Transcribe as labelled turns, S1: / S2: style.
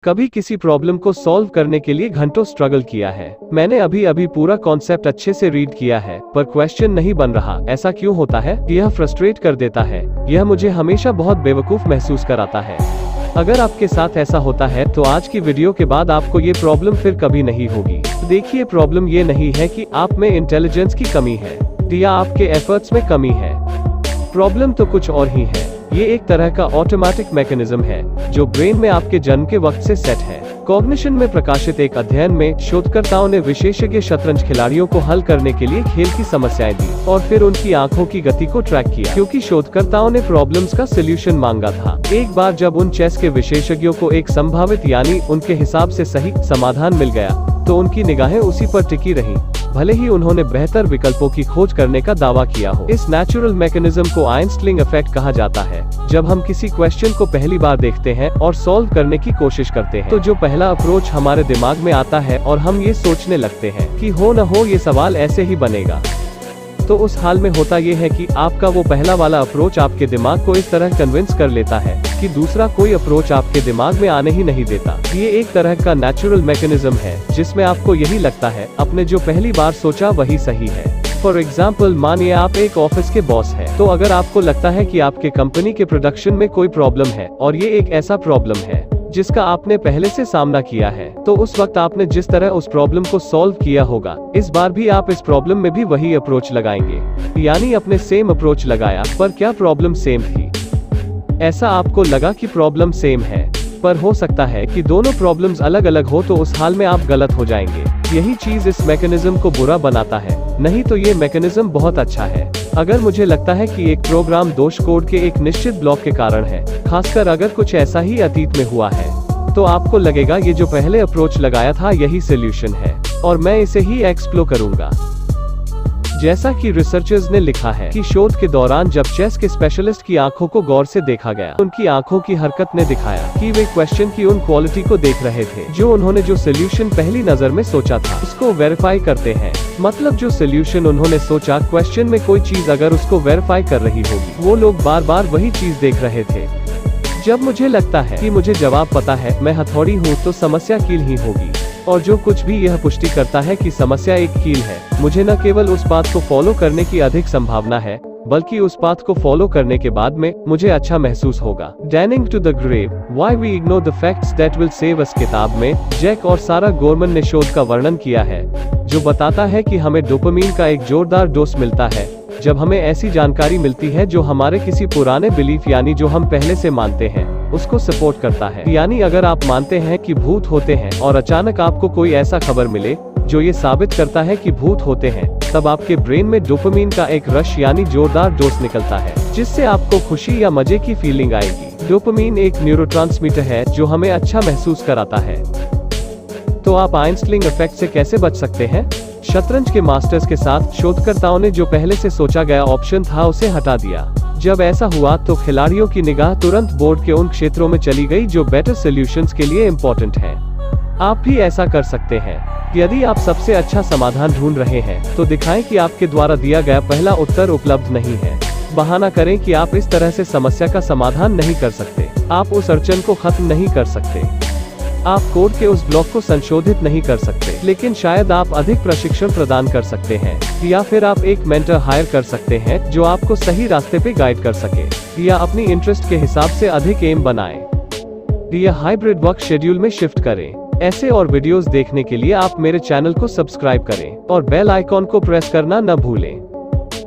S1: कभी किसी प्रॉब्लम को सॉल्व करने के लिए घंटों स्ट्रगल किया है। मैंने अभी पूरा कॉन्सेप्ट अच्छे से रीड किया है, पर क्वेश्चन नहीं बन रहा। ऐसा क्यों होता है? यह फ्रस्ट्रेट कर देता है। यह मुझे हमेशा बहुत बेवकूफ महसूस कराता है। अगर आपके साथ ऐसा होता है तो आज की वीडियो के बाद आपको ये प्रॉब्लम फिर कभी नहीं होगी। देखिए, प्रॉब्लम ये नहीं है कि आप में इंटेलिजेंस की कमी है या आपके एफर्ट्स में कमी है। प्रॉब्लम तो कुछ और ही है। ये एक तरह का ऑटोमेटिक मैकेनिज्म है जो ब्रेन में आपके जन्म के वक्त से सेट है। कॉग्निशन में प्रकाशित एक अध्ययन में शोधकर्ताओं ने विशेषज्ञ शतरंज खिलाड़ियों को हल करने के लिए खेल की समस्याएं दी और फिर उनकी आंखों की गति को ट्रैक किया, क्योंकि शोधकर्ताओं ने प्रॉब्लम्स का सोल्यूशन मांगा था। एक बार जब उन चेस के विशेषज्ञों को एक संभावित यानी उनके हिसाब से सही समाधान मिल गया तो उनकी निगाहें उसी पर टिकी रहीं, भले ही उन्होंने बेहतर विकल्पों की खोज करने का दावा किया हो। इस नेचुरल मैकेनिज्म को आइंस्टीन इफेक्ट कहा जाता है। जब हम किसी क्वेश्चन को पहली बार देखते हैं और सॉल्व करने की कोशिश करते हैं तो जो पहला अप्रोच हमारे दिमाग में आता है और हम ये सोचने लगते हैं कि हो न हो ये सवाल ऐसे ही बनेगा, तो उस हाल में होता ये है कि आपका वो पहला वाला अप्रोच आपके दिमाग को इस तरह कन्विंस कर लेता है कि दूसरा कोई अप्रोच आपके दिमाग में आने ही नहीं देता। ये एक तरह का नेचुरल मैकेनिज्म है जिसमें आपको यही लगता है आपने जो पहली बार सोचा वही सही है। फॉर एग्जाम्पल, मानिए आप एक ऑफिस के बॉस हैं, तो अगर आपको लगता है कि आपके कंपनी के प्रोडक्शन में कोई प्रॉब्लम है और ये एक ऐसा प्रॉब्लम है जिसका आपने पहले से सामना किया है, तो उस वक्त आपने जिस तरह उस प्रॉब्लम को सॉल्व किया होगा, इस बार भी आप इस प्रॉब्लम में भी वही अप्रोच लगाएंगे। यानी अपने सेम अप्रोच लगाया, पर क्या प्रॉब्लम सेम थी? ऐसा आपको लगा कि प्रॉब्लम सेम है, पर हो सकता है कि दोनों प्रॉब्लम्स अलग अलग हो, तो उस हाल में आप गलत हो जाएंगे। यही चीज इस मैकेनिज्म को बुरा बनाता है। नहीं तो ये मैकेनिज्म बहुत अच्छा है। अगर मुझे लगता है कि एक प्रोग्राम दोष कोड के एक निश्चित ब्लॉक के कारण है, खासकर अगर कुछ ऐसा ही अतीत में हुआ है, तो आपको लगेगा ये जो पहले अप्रोच लगाया था यही सोल्यूशन है और मैं इसे ही एक्सप्लोर करूंगा। जैसा कि रिसर्चर्स ने लिखा है कि शोध के दौरान जब चेस के स्पेशलिस्ट की आंखों को गौर से देखा गया, उनकी आंखों की हरकत ने दिखाया कि वे क्वेश्चन की उन क्वालिटी को देख रहे थे जो उन्होंने जो सोल्यूशन पहली नजर में सोचा था उसको वेरीफाई करते हैं। मतलब जो सोल्यूशन उन्होंने सोचा, क्वेश्चन में कोई चीज अगर उसको वेरीफाई कर रही होगी, वो लोग बार बार वही चीज देख रहे थे। जब मुझे लगता है कि मुझे जवाब पता है, मैं हथौड़ी हूँ, तो समस्या कील ही होगी। और जो कुछ भी यह पुष्टि करता है कि समस्या एक कील है, मुझे न केवल उस बात को फॉलो करने की अधिक संभावना है, बल्कि उस बात को फॉलो करने के बाद में मुझे अच्छा महसूस होगा। Dancing to the grave, why we ignore the facts that will save us किताब में जैक और सारा गोरमन ने शोध का वर्णन किया है जो बताता है कि हमें डोपामिन का एक जोरदार डोज मिलता है जब हमें ऐसी जानकारी मिलती है जो हमारे किसी पुराने बिलीफ यानी जो हम पहले से मानते हैं उसको सपोर्ट करता है। यानी अगर आप मानते हैं कि भूत होते हैं और अचानक आपको कोई ऐसा खबर मिले जो ये साबित करता है कि भूत होते हैं, तब आपके ब्रेन में डोपामिन का एक रश यानी जोरदार डोज निकलता है जिससे आपको खुशी या मजे की फीलिंग आएगी। डोपामिन एक न्यूरोट्रांसमीटर है जो हमें अच्छा महसूस कराता है। तो आप आइंस्टीन इफेक्ट से कैसे बच सकते हैं? शतरंज के मास्टर्स के साथ शोधकर्ताओं ने जो पहले से सोचा गया ऑप्शन था उसे हटा दिया। जब ऐसा हुआ तो खिलाड़ियों की निगाह तुरंत बोर्ड के उन क्षेत्रों में चली गई जो बेटर सॉल्यूशंस के लिए इम्पोर्टेंट हैं। आप भी ऐसा कर सकते हैं। यदि आप सबसे अच्छा समाधान ढूंढ रहे हैं तो दिखाएं कि आपके द्वारा दिया गया पहला उत्तर उपलब्ध नहीं है। बहाना करें कि आप इस तरह से समस्या का समाधान नहीं कर सकते, आप उस अड़चन को खत्म नहीं कर सकते, आप कोड के उस ब्लॉक को संशोधित नहीं कर सकते, लेकिन शायद आप अधिक प्रशिक्षण प्रदान कर सकते हैं, या फिर आप एक मेंटर हायर कर सकते हैं जो आपको सही रास्ते पे गाइड कर सके, या अपनी इंटरेस्ट के हिसाब से अधिक एम बनाएं, या हाइब्रिड वर्क शेड्यूल में शिफ्ट करें। ऐसे और वीडियोस देखने के लिए आप मेरे चैनल को सब्सक्राइब करें और बेल आइकॉन को प्रेस करना न भूलें।